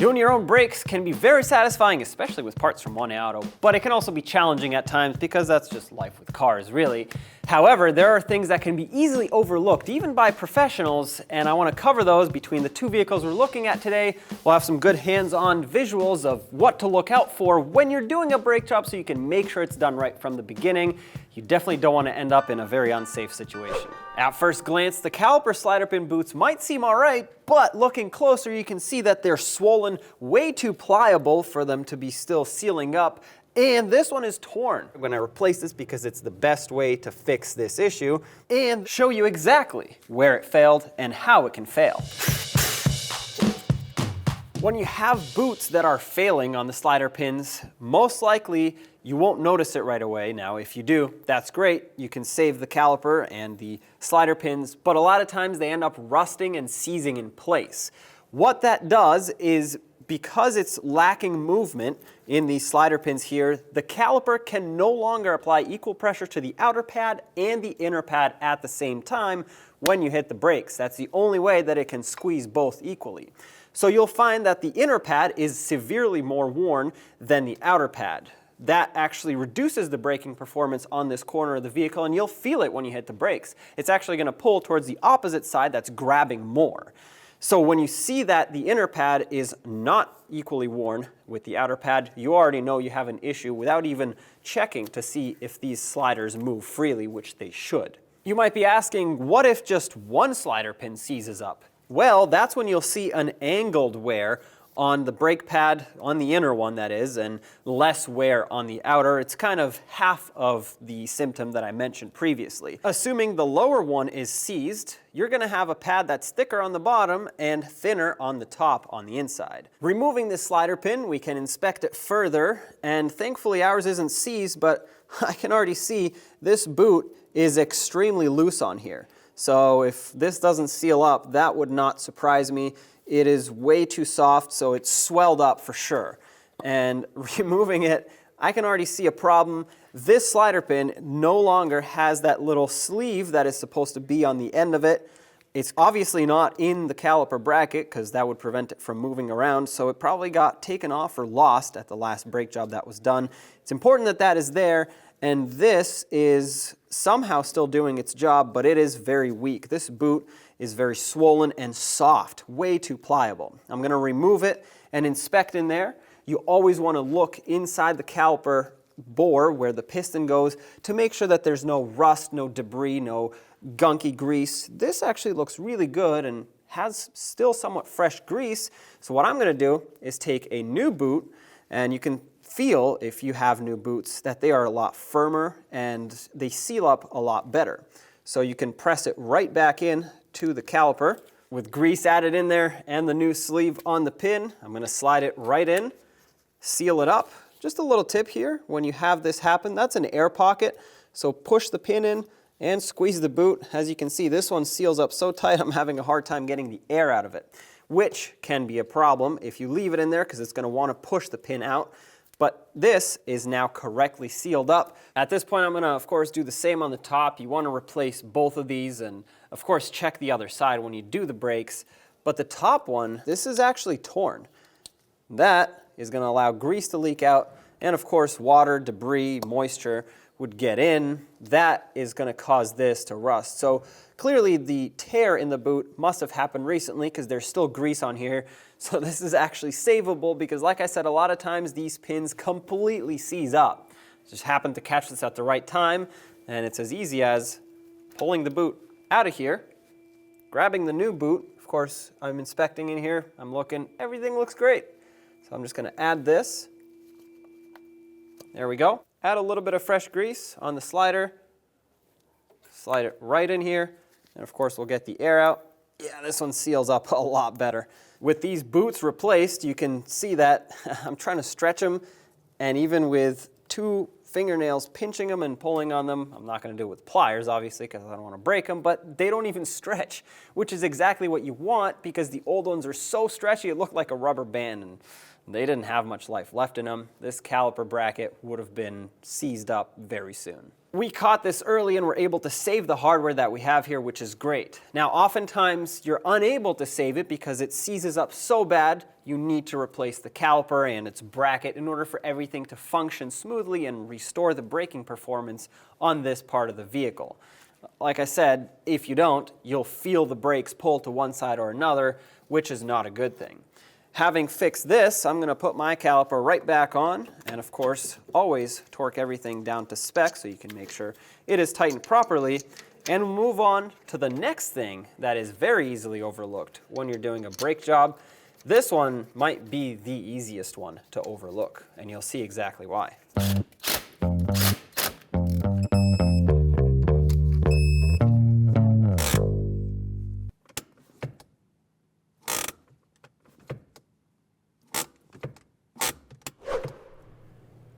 Doing your own brakes can be very satisfying, especially with parts from One Auto, but it can also be challenging at times because that's just life with cars, really. However, there are things that can be easily overlooked, even by professionals, and I want to cover those between the two vehicles we're looking at today. We'll have some good hands-on visuals of what to look out for when you're doing a brake job so you can make sure it's done right from the beginning. You definitely don't want to end up in a very unsafe situation. At first glance, the Caliper slider pin boots might seem alright, but looking closer you can see that they're swollen, way too pliable for them to be still sealing up, and this one is torn. I'm going to replace this because it's the best way to fix this issue and show you exactly where it failed and how it can fail. When you have boots that are failing on the slider pins, most likely you won't notice it right away. Now, if you do, that's great. You can save the caliper and the slider pins, but a lot of times they end up rusting and seizing in place. What that does is, because it's lacking movement in these slider pins here, the caliper can no longer apply equal pressure to the outer pad and the inner pad at the same time when you hit the brakes. That's the only way that it can squeeze both equally. So you'll find that the inner pad is severely more worn than the outer pad. That actually reduces the braking performance on this corner of the vehicle, and you'll feel it when you hit the brakes. It's actually going to pull towards the opposite side that's grabbing more. So when you see that the inner pad is not equally worn with the outer pad, you already know you have an issue without even checking to see if these sliders move freely, which they should. You might be asking, what if just one slider pin seizes up? Well, that's when you'll see an angled wear on the brake pad, on the inner one that is, and less wear on the outer. It's kind of half of the symptom that I mentioned previously. Assuming the lower one is seized, you're going to have a pad that's thicker on the bottom and thinner on the top on the inside. Removing this slider pin, we can inspect it further, and thankfully ours isn't seized, but I can already see this boot is extremely loose on here. So if this doesn't seal up, that would not surprise me. It is way too soft, so it's swelled up for sure. And removing it, I can already see a problem. This slider pin no longer has that little sleeve that is supposed to be on the end of it. It's obviously not in the caliper bracket because that would prevent it from moving around, so it probably got taken off or lost at the last brake job that was done. It's important that that is there, and this is somehow still doing its job, but it is very weak. This boot is very swollen and soft, way too pliable. I'm going to remove it and inspect in there. You always want to look inside the caliper bore where the piston goes to make sure that there's no rust, no debris, no gunky grease. This actually looks really good and has still somewhat fresh grease. So what I'm going to do is take a new boot, and you can feel, if you have new boots, that they are a lot firmer and they seal up a lot better. So you can press it right back in to the caliper with grease added in there and the new sleeve on the pin. I'm going to slide it right in, seal it up. Just a little tip here, when you have this happen, that's an air pocket, so push the pin in and squeeze the boot. As you can see, this one seals up so tight I'm having a hard time getting the air out of it, which can be a problem if you leave it in there because it's going to want to push the pin out. But this is now correctly sealed up. At this point, I'm going to, of course, do the same on the top. You want to replace both of these and, of course, check the other side when you do the brakes. But the top one, this is actually torn. That is going to allow grease to leak out, and, of course, water, debris, moisture would get in. That is going to cause this to rust. So clearly the tear in the boot must have happened recently because there's still grease on here. So this is actually savable because, like I said, a lot of times these pins completely seize up. Just happened to catch this at the right time, and it's as easy as pulling the boot out of here, grabbing the new boot. Of course, I'm inspecting in here. I'm looking. Everything looks great. So I'm just going to add this. There we go. Add a little bit of fresh grease on the slider. Slide it right in here. And of course, we'll get the air out. Yeah, this one seals up a lot better. With these boots replaced, you can see that I'm trying to stretch them, and even with two fingernails pinching them and pulling on them, I'm not going to do it with pliers, obviously, because I don't want to break them, but they don't even stretch, which is exactly what you want because the old ones are so stretchy it looked like a rubber band, and they didn't have much life left in them. This caliper bracket would have been seized up very soon. We caught this early and were able to save the hardware that we have here, which is great. Now, oftentimes you're unable to save it because it seizes up so bad, you need to replace the caliper and its bracket in order for everything to function smoothly and restore the braking performance on this part of the vehicle. Like I said, if you don't, you'll feel the brakes pull to one side or another, which is not a good thing. Having fixed this, I'm going to put my caliper right back on, and of course, always torque everything down to spec so you can make sure it is tightened properly, and move on to the next thing that is very easily overlooked when you're doing a brake job. This one might be the easiest one to overlook, and you'll see exactly why.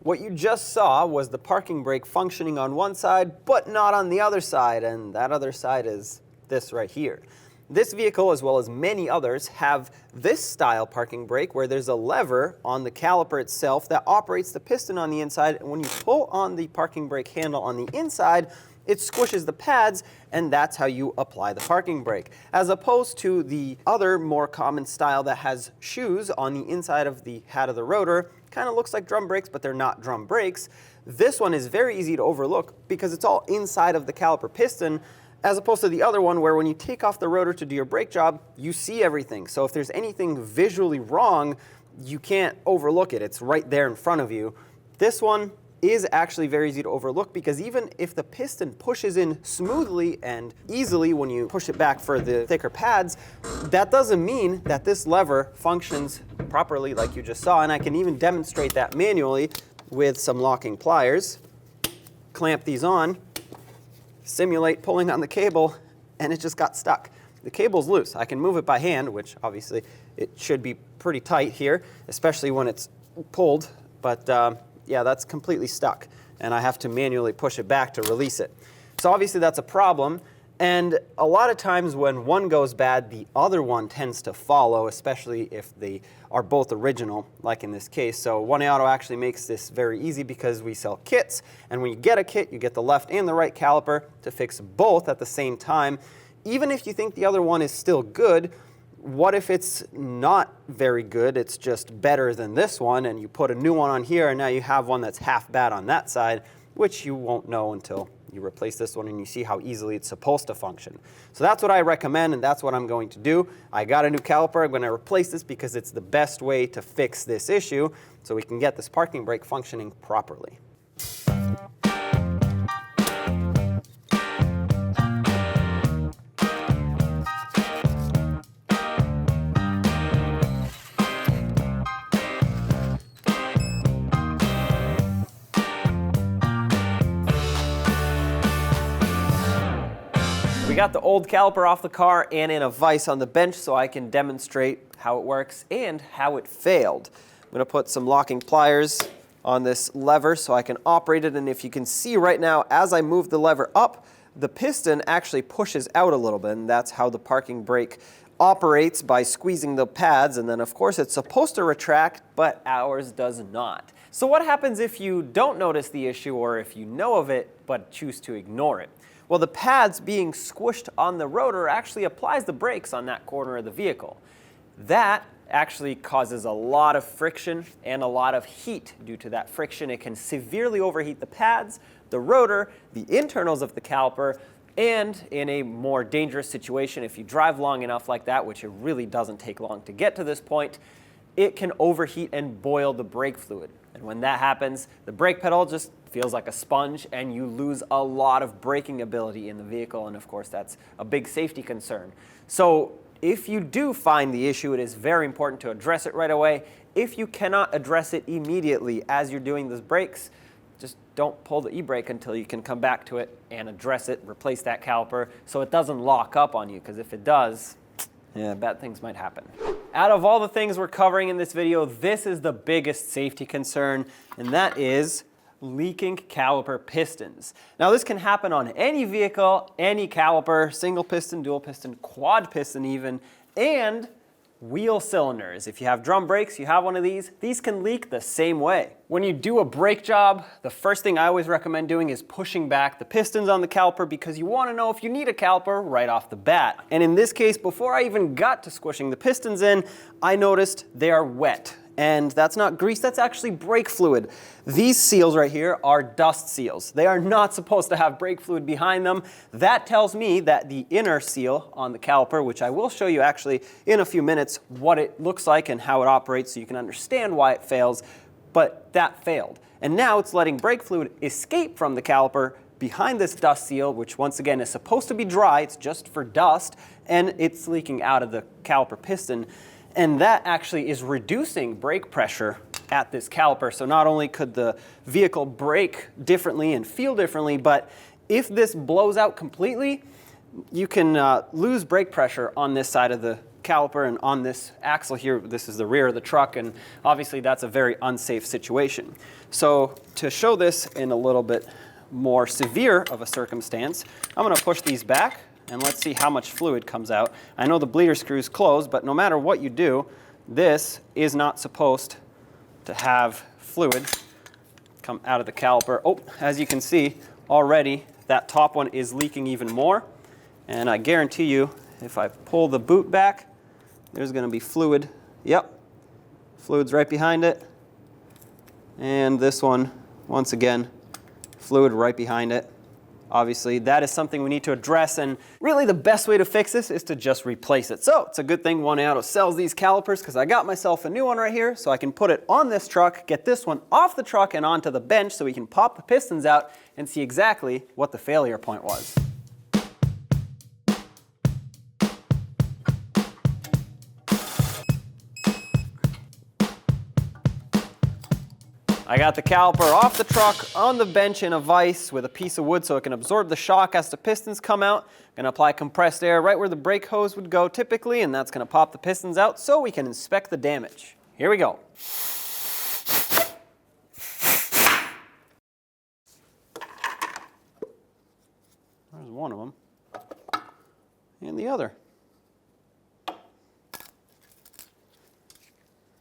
What you just saw was the parking brake functioning on one side, but not on the other side, and that other side is this right here. This vehicle, as well as many others, have this style parking brake where there's a lever on the caliper itself that operates the piston on the inside, and when you pull on the parking brake handle on the inside, it squishes the pads, and that's how you apply the parking brake. As opposed to the other more common style that has shoes on the inside of the head of the rotor, kind of looks like drum brakes, but they're not drum brakes. This one is very easy to overlook because it's all inside of the caliper piston, as opposed to the other one where when you take off the rotor to do your brake job, you see everything. So if there's anything visually wrong, you can't overlook it. It's right there in front of you. This one is actually very easy to overlook because even if the piston pushes in smoothly and easily when you push it back for the thicker pads, that doesn't mean that this lever functions properly like you just saw, and I can even demonstrate that manually with some locking pliers. Clamp these on, simulate pulling on the cable, and it just got stuck. The cable's loose. I can move it by hand, which obviously it should be pretty tight here, especially when it's pulled, but yeah, that's completely stuck, and I have to manually push it back to release it. So obviously that's a problem, and a lot of times when one goes bad, the other one tends to follow, especially if they are both original, like in this case. So One Auto actually makes this very easy because we sell kits, and when you get a kit, you get the left and the right caliper to fix both at the same time. Even if you think the other one is still good, what if it's not very good, it's just better than this one, and you put a new one on here, and now you have one that's half bad on that side, which you won't know until you replace this one and you see how easily it's supposed to function. So that's what I recommend, and that's what I'm going to do. I got a new caliper. I'm going to replace this because it's the best way to fix this issue so we can get this parking brake functioning properly. We got the old caliper off the car and in a vise on the bench so I can demonstrate how it works and how it failed. I'm going to put some locking pliers on this lever so I can operate it, and if you can see right now, as I move the lever up, the piston actually pushes out a little bit, and that's how the parking brake operates, by squeezing the pads, and then of course it's supposed to retract, but ours does not. So what happens if you don't notice the issue, or if you know of it but choose to ignore it? Well, the pads being squished on the rotor actually applies the brakes on that corner of the vehicle. That actually causes a lot of friction and a lot of heat. Due to that friction, it can severely overheat the pads, the rotor, the internals of the caliper, and in a more dangerous situation, if you drive long enough like that, which it really doesn't take long to get to this point, it can overheat and boil the brake fluid. And when that happens, the brake pedal just feels like a sponge, and you lose a lot of braking ability in the vehicle, and of course that's a big safety concern. So if you do find the issue, it is very important to address it right away. If you cannot address it immediately as you're doing those brakes, just don't pull the e-brake until you can come back to it and address it, replace that caliper so it doesn't lock up on you, because if it does, yeah, bad things might happen. Out of all the things we're covering in this video, this is the biggest safety concern, and that is leaking caliper pistons. Now this can happen on any vehicle, any caliper, single piston, dual piston, quad piston even, and wheel cylinders. If you have drum brakes, you have one of these can leak the same way. When you do a brake job, the first thing I always recommend doing is pushing back the pistons on the caliper because you want to know if you need a caliper right off the bat. And in this case, before I even got to squishing the pistons in, I noticed they are wet. And that's not grease, that's actually brake fluid. These seals right here are dust seals. They are not supposed to have brake fluid behind them. That tells me that the inner seal on the caliper, which I will show you actually in a few minutes what it looks like and how it operates so you can understand why it fails, but that failed. And now it's letting brake fluid escape from the caliper behind this dust seal, which once again is supposed to be dry, it's just for dust, and it's leaking out of the caliper piston. And that actually is reducing brake pressure at this caliper. So not only could the vehicle brake differently and feel differently, but if this blows out completely, you can lose brake pressure on this side of the caliper and on this axle here. This is the rear of the truck, and obviously that's a very unsafe situation. So to show this in a little bit more severe of a circumstance, I'm going to push these back. And let's see how much fluid comes out. I know the bleeder screw's closed, but no matter what you do, this is not supposed to have fluid come out of the caliper. Oh, as you can see already, that top one is leaking even more. And I guarantee you, if I pull the boot back, there's going to be fluid. Yep, fluid's right behind it. And this one, once again, fluid right behind it. Obviously, that is something we need to address, and really the best way to fix this is to just replace it. So it's a good thing One Auto sells these calipers because I got myself a new one right here so I can put it on this truck, get this one off the truck and onto the bench so we can pop the pistons out and see exactly what the failure point was. I got the caliper off the truck on the bench in a vise with a piece of wood so it can absorb the shock as the pistons come out. I'm going to apply compressed air right where the brake hose would go typically, and that's going to pop the pistons out so we can inspect the damage. Here we go. There's one of them. And the other.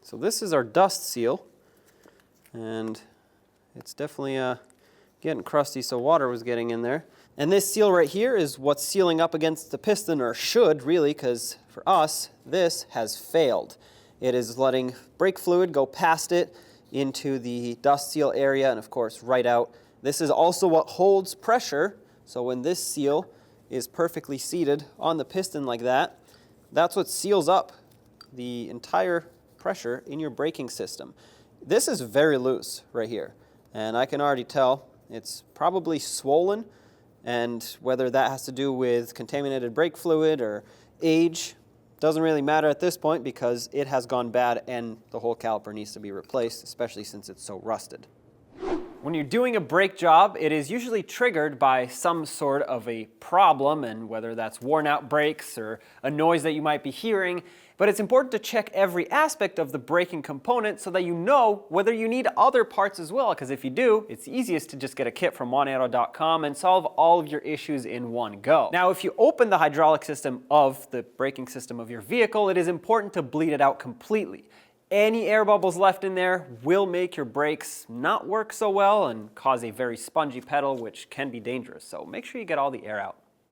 So this is our dust seal. And it's definitely getting crusty, so water was getting in there. And this seal right here is what's sealing up against the piston, or should really, because for us, this has failed. It is letting brake fluid go past it into the dust seal area and of course right out. This is also what holds pressure, so when this seal is perfectly seated on the piston like that, that's what seals up the entire pressure in your braking system. This is very loose right here, and I can already tell it's probably swollen, and whether that has to do with contaminated brake fluid or age doesn't really matter at this point because it has gone bad and the whole caliper needs to be replaced, especially since it's so rusted. When you're doing a brake job, it is usually triggered by some sort of a problem, and whether that's worn out brakes or a noise that you might be hearing. But it's important to check every aspect of the braking component so that you know whether you need other parts as well, because if you do, it's easiest to just get a kit from oneauto.com and solve all of your issues in one go. Now, if you open the hydraulic system of the braking system of your vehicle, it is important to bleed it out completely. Any air bubbles left in there will make your brakes not work so well and cause a very spongy pedal, which can be dangerous. So make sure you get all the air out.